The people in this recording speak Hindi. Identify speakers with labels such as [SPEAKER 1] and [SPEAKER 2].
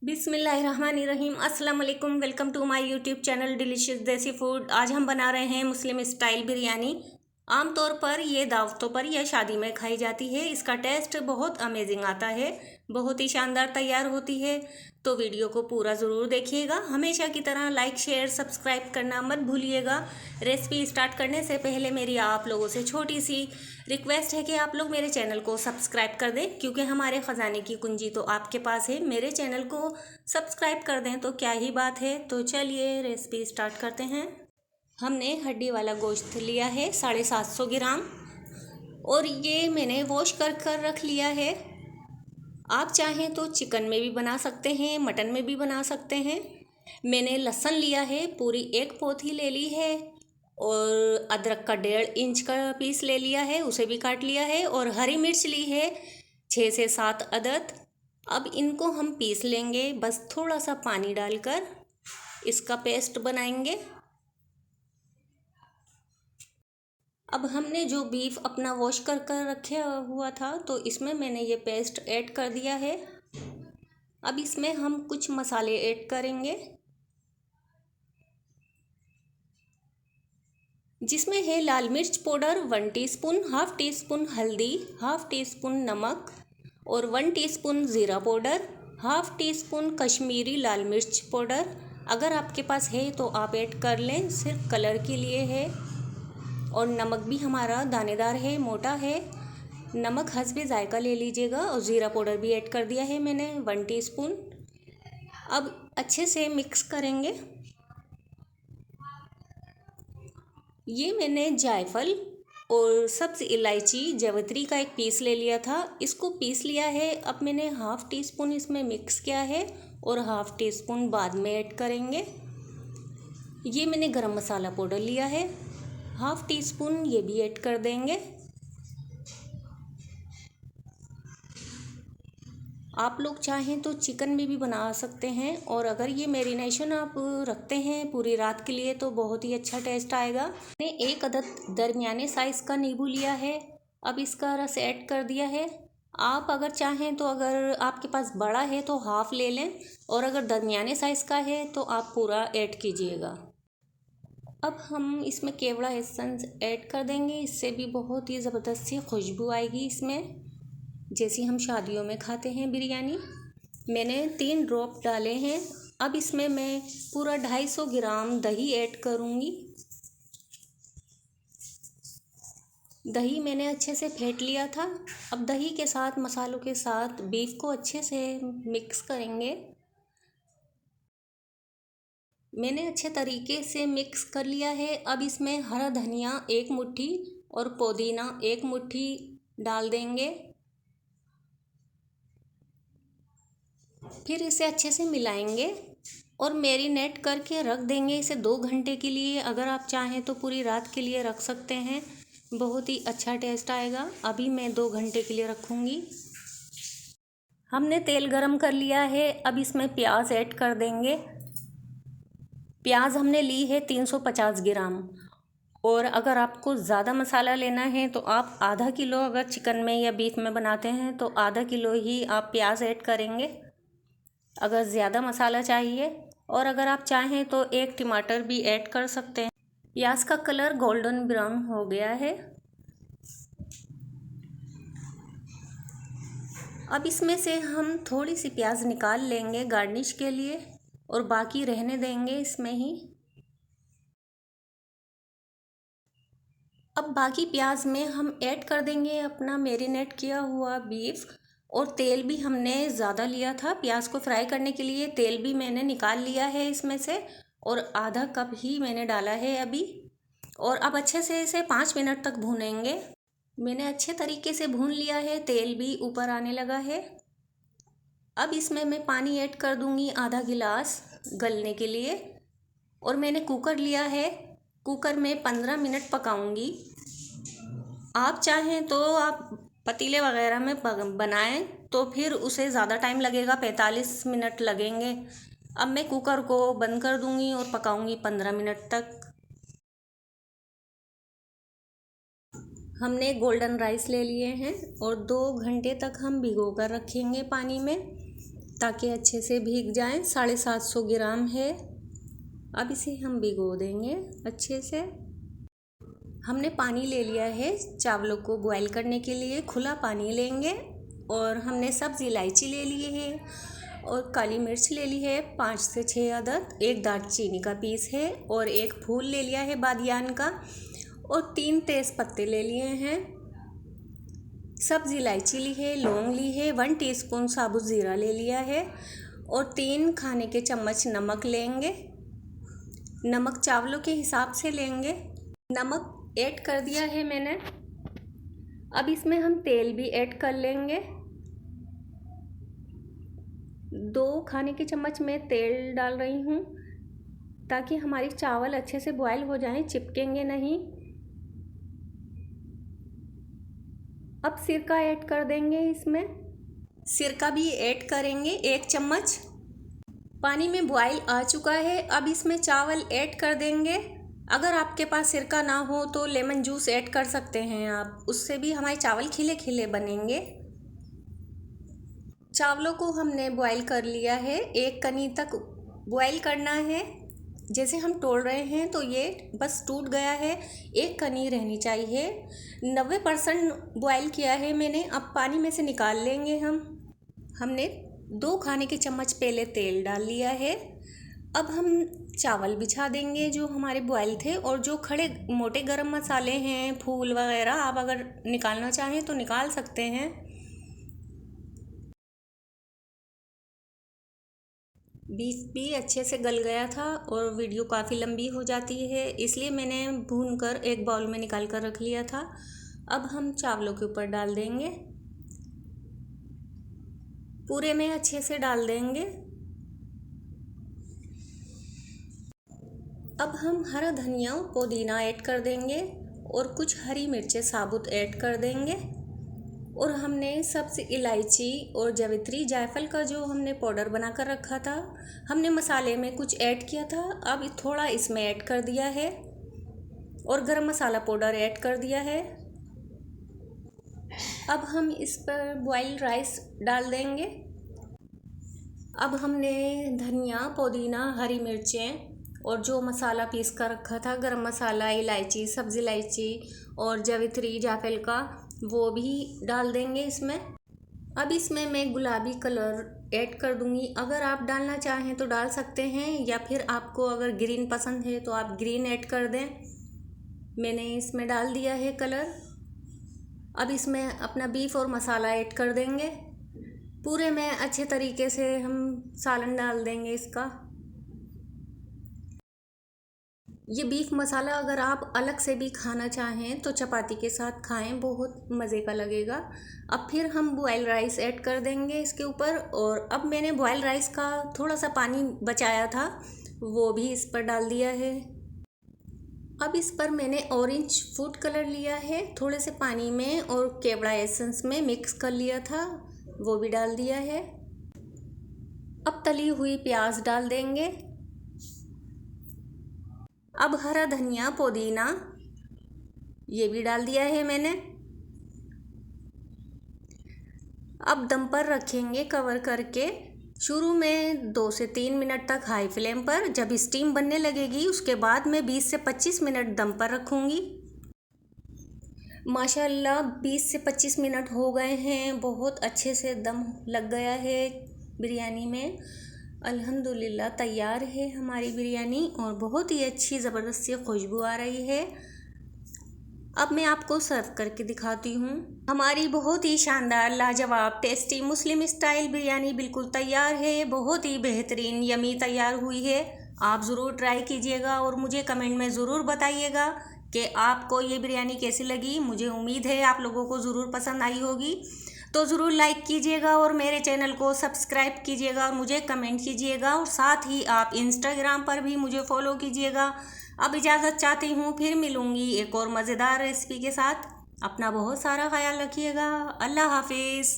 [SPEAKER 1] बिस्मिल्लाहिर्रहमानिर्रहीम। अस्सलाम वालेकुम। Welcome to my YouTube channel delicious desi food. आज हम बना रहे हैं मुस्लिम स्टाइल बिरयानी। आमतौर पर ये दावतों पर या शादी में खाई जाती है। इसका टेस्ट बहुत अमेजिंग आता है, बहुत ही शानदार तैयार होती है। तो वीडियो को पूरा ज़रूर देखिएगा। हमेशा की तरह लाइक शेयर सब्सक्राइब करना मत भूलिएगा। रेसिपी स्टार्ट करने से पहले मेरी आप लोगों से छोटी सी रिक्वेस्ट है कि आप लोग मेरे चैनल को सब्सक्राइब कर दें, क्योंकि हमारे ख़जाने की कुंजी तो आपके पास है। मेरे चैनल को सब्सक्राइब कर दें तो क्या ही बात है। तो चलिए रेसिपी स्टार्ट करते हैं। हमने हड्डी वाला गोश्त लिया है 750 ग्राम, और ये मैंने वॉश कर रख लिया है। आप चाहें तो चिकन में भी बना सकते हैं, मटन में भी बना सकते हैं। मैंने लहसुन लिया है, पूरी एक पोथी ले ली है, और अदरक का 1.5 इंच का पीस ले लिया है, उसे भी काट लिया है। और हरी मिर्च ली है 6 से 7 अदद। अब इनको हम पीस लेंगे, बस थोड़ा सा पानी डालकर इसका पेस्ट बनाएंगे। अब हमने जो बीफ अपना वॉश कर रखा हुआ था, तो इसमें मैंने ये पेस्ट ऐड कर दिया है। अब इसमें हम कुछ मसाले ऐड करेंगे, जिसमें है लाल मिर्च powder 1 teaspoon, half teaspoon हल्दी, हाफ टी स्पून नमक, और 1 टीस्पून ज़ीरा powder, half teaspoon Kashmiri लाल मिर्च पाउडर। अगर आपके पास है तो आप ऐड कर लें, सिर्फ कलर के लिए है। और नमक भी हमारा दानेदार है, मोटा है। नमक हस्बे जायका ले लीजिएगा। और ज़ीरा पाउडर भी ऐड कर दिया है मैंने 1 टीस्पून। अब अच्छे से मिक्स करेंगे। ये मैंने जायफल और सब्ज़ इलायची जवित्री का एक पीस ले लिया था, इसको पीस लिया है। अब मैंने हाफ टी स्पून इसमें मिक्स किया है, और हाफ टी स्पून बाद में ऐड करेंगे। ये मैंने गरम मसाला पाउडर लिया है, हाफ टी स्पून, ये भी ऐड कर देंगे। आप लोग चाहें तो चिकन में भी बना सकते हैं, और अगर ये मैरिनेशन आप रखते हैं पूरी रात के लिए तो बहुत ही अच्छा टेस्ट आएगा। मैंने 1 अदद दरमियाने साइज़ का नींबू लिया है, अब इसका रस ऐड कर दिया है। आप अगर चाहें तो, अगर आपके पास बड़ा है तो हाफ़ ले लें, और अगर दरमियाने साइज़ का है तो आप पूरा ऐड कीजिएगा। अब हम इसमें केवड़ा एसेंस ऐड कर देंगे, इससे भी बहुत ही ज़बरदस्त सी खुशबू आएगी इसमें, जैसी हम शादियों में खाते हैं बिरयानी। मैंने 3 ड्रॉप डाले हैं। अब इसमें मैं पूरा 250 ग्राम दही ऐड करूँगी। दही मैंने अच्छे से फेंट लिया था। अब दही के साथ, मसालों के साथ बीफ को अच्छे से मिक्स करेंगे। मैंने अच्छे तरीके से मिक्स कर लिया है। अब इसमें हरा धनिया 1 मुट्ठी और पुदीना 1 मुट्ठी डाल देंगे। फिर इसे अच्छे से मिलाएंगे और मैरिनेट करके रख देंगे इसे 2 घंटे के लिए। अगर आप चाहें तो पूरी रात के लिए रख सकते हैं, बहुत ही अच्छा टेस्ट आएगा। अभी मैं 2 घंटे के लिए रखूँगी। हमने तेल गरम कर लिया है, अब इसमें प्याज ऐड कर देंगे। प्याज हमने ली है 350 ग्राम, और अगर आपको ज़्यादा मसाला लेना है तो आप आधा किलो, अगर चिकन में या बीफ में बनाते हैं तो आधा किलो ही आप प्याज ऐड करेंगे अगर ज़्यादा मसाला चाहिए। और अगर आप चाहें तो 1 टमाटर भी ऐड कर सकते हैं। प्याज का कलर गोल्डन ब्राउन हो गया है। अब इसमें से हम थोड़ी सी प्याज निकाल लेंगे गार्निश के लिए, और बाकी रहने देंगे इसमें ही। अब बाकी प्याज में हम ऐड कर देंगे अपना मैरिनेट किया हुआ बीफ। और तेल भी हमने ज़्यादा लिया था प्याज को फ्राई करने के लिए, तेल भी मैंने निकाल लिया है इसमें से, और आधा कप ही मैंने डाला है अभी। और अब अच्छे से इसे 5 मिनट तक भूनेंगे। मैंने अच्छे तरीके से भून लिया है, तेल भी ऊपर आने लगा है। अब इसमें मैं पानी ऐड कर दूंगी आधा गिलास गलने के लिए। और मैंने कुकर लिया है, कुकर में 15 मिनट पकाऊंगी। आप चाहें तो आप पतीले वगैरह में बनाएं तो फिर उसे ज़्यादा टाइम लगेगा, 45 मिनट लगेंगे। अब मैं कुकर को बंद कर दूंगी और पकाऊंगी 15 मिनट तक। हमने गोल्डन राइस ले लिए हैं और 2 घंटे तक हम भिगो कर रखेंगे पानी में, ताकि अच्छे से भीग जाएं। 750 ग्राम है। अब इसे हम भिगो देंगे अच्छे से। हमने पानी ले लिया है चावलों को बॉईल करने के लिए। खुला पानी लेंगे और हमने सब्ज़ इलायची ले ली है और काली मिर्च ले ली है 5 से 6 अदद। एक दालचीनी का पीस है और एक फूल ले लिया है बादियान का और 3 तेज़ पत्ते ले लिए हैं। सब्ज़ इलायची ली है, लौंग ली है, 1 टीस्पून साबुत ज़ीरा ले लिया है और 3 खाने के चम्मच नमक लेंगे। नमक चावलों के हिसाब से लेंगे। नमक ऐड कर दिया है मैंने। अब इसमें हम तेल भी ऐड कर लेंगे। 2 खाने के चम्मच में तेल डाल रही हूँ ताकि हमारी चावल अच्छे से बॉयल हो जाएं, चिपकेंगे नहीं। अब सिरका ऐड कर देंगे इसमें। सिरका भी ऐड करेंगे 1 चम्मच। पानी में बॉयल आ चुका है। अब इसमें चावल ऐड कर देंगे। अगर आपके पास सिरका ना हो तो लेमन जूस ऐड कर सकते हैं आप, उससे भी हमारे चावल खिले खिले बनेंगे। चावलों को हमने बॉईल कर लिया है। 1 कनी तक बॉईल करना है। जैसे हम तोड़ रहे हैं तो ये बस टूट गया है, 1 कनी रहनी चाहिए। 90% बॉईल किया है मैंने। अब पानी में से निकाल लेंगे हमने 2 खाने के चम्मच पहले तेल डाल लिया है। अब हम चावल बिछा देंगे जो हमारे बॉईल थे और जो खड़े मोटे गरम मसाले हैं, फूल वगैरह, आप अगर निकालना चाहें तो निकाल सकते हैं। बीफ भी अच्छे से गल गया था और वीडियो काफ़ी लंबी हो जाती है, इसलिए मैंने भूनकर एक बाउल में निकाल कर रख लिया था। अब हम चावलों के ऊपर डाल देंगे। पूरे में अच्छे से डाल देंगे। अब हम हरा धनिया पुदीना ऐड कर देंगे और कुछ हरी मिर्चें साबुत ऐड कर देंगे। और हमने सब्ज़ इलायची और जावित्री जायफल का जो हमने पाउडर बना कर रखा था, हमने मसाले में कुछ ऐड किया था, अब थोड़ा इसमें ऐड कर दिया है और गरम मसाला पाउडर ऐड कर दिया है। अब हम इस पर बॉइल्ड राइस डाल देंगे। अब हमने धनिया, पुदीना, हरी मिर्चें और जो मसाला पीस कर रखा था, गरम मसाला, इलायची, सब्ज़ इलायची और जावित्री जायफल का, वो भी डाल देंगे इसमें। अब इसमें मैं गुलाबी कलर ऐड कर दूंगी। अगर आप डालना चाहें तो डाल सकते हैं या फिर आपको अगर ग्रीन पसंद है तो आप ग्रीन ऐड कर दें। मैंने इसमें डाल दिया है कलर। अब इसमें अपना बीफ और मसाला ऐड कर देंगे। पूरे में अच्छे तरीके से हम सालन डाल देंगे इसका। ये बीफ मसाला अगर आप अलग से भी खाना चाहें तो चपाती के साथ खाएं, बहुत मज़े का लगेगा। अब फिर हम बॉयल राइस ऐड कर देंगे इसके ऊपर। और अब मैंने बॉयल राइस का थोड़ा सा पानी बचाया था, वो भी इस पर डाल दिया है। अब इस पर मैंने ऑरेंज फूड कलर लिया है, थोड़े से पानी में और केवड़ा एसेंस में मिक्स कर लिया था, वो भी डाल दिया है। अब तली हुई प्याज डाल देंगे। अब हरा धनिया, पुदीना, ये भी डाल दिया है मैंने। अब दम पर रखेंगे कवर करके। शुरू में 2 से 3 मिनट तक हाई फ्लेम पर। जब स्टीम बनने लगेगी उसके बाद मैं 20 से 25 मिनट दम पर रखूँगी। माशाल्लाह 20 से 25 मिनट हो गए हैं, बहुत अच्छे से दम लग गया है बिरयानी में। अल्हम्दुलिल्लाह तैयार है हमारी बिरयानी और बहुत ही अच्छी ज़बरदस्त सी खुशबू आ रही है। अब मैं आपको सर्व करके दिखाती हूँ। हमारी बहुत ही शानदार, लाजवाब, टेस्टी मुस्लिम स्टाइल बिरयानी बिल्कुल तैयार है। बहुत ही बेहतरीन यमी तैयार हुई है। आप ज़रूर ट्राई कीजिएगा और मुझे कमेंट में ज़रूर बताइएगा कि आपको ये बिरयानी कैसी लगी। मुझे उम्मीद है आप लोगों को ज़रूर पसंद आई होगी। तो ज़रूर लाइक कीजिएगा और मेरे चैनल को सब्सक्राइब कीजिएगा और मुझे कमेंट कीजिएगा और साथ ही आप इंस्टाग्राम पर भी मुझे फॉलो कीजिएगा। अब इजाज़त चाहती हूँ, फिर मिलूँगी एक और मज़ेदार रेसिपी के साथ। अपना बहुत सारा ख्याल रखिएगा। अल्लाह हाफिज़।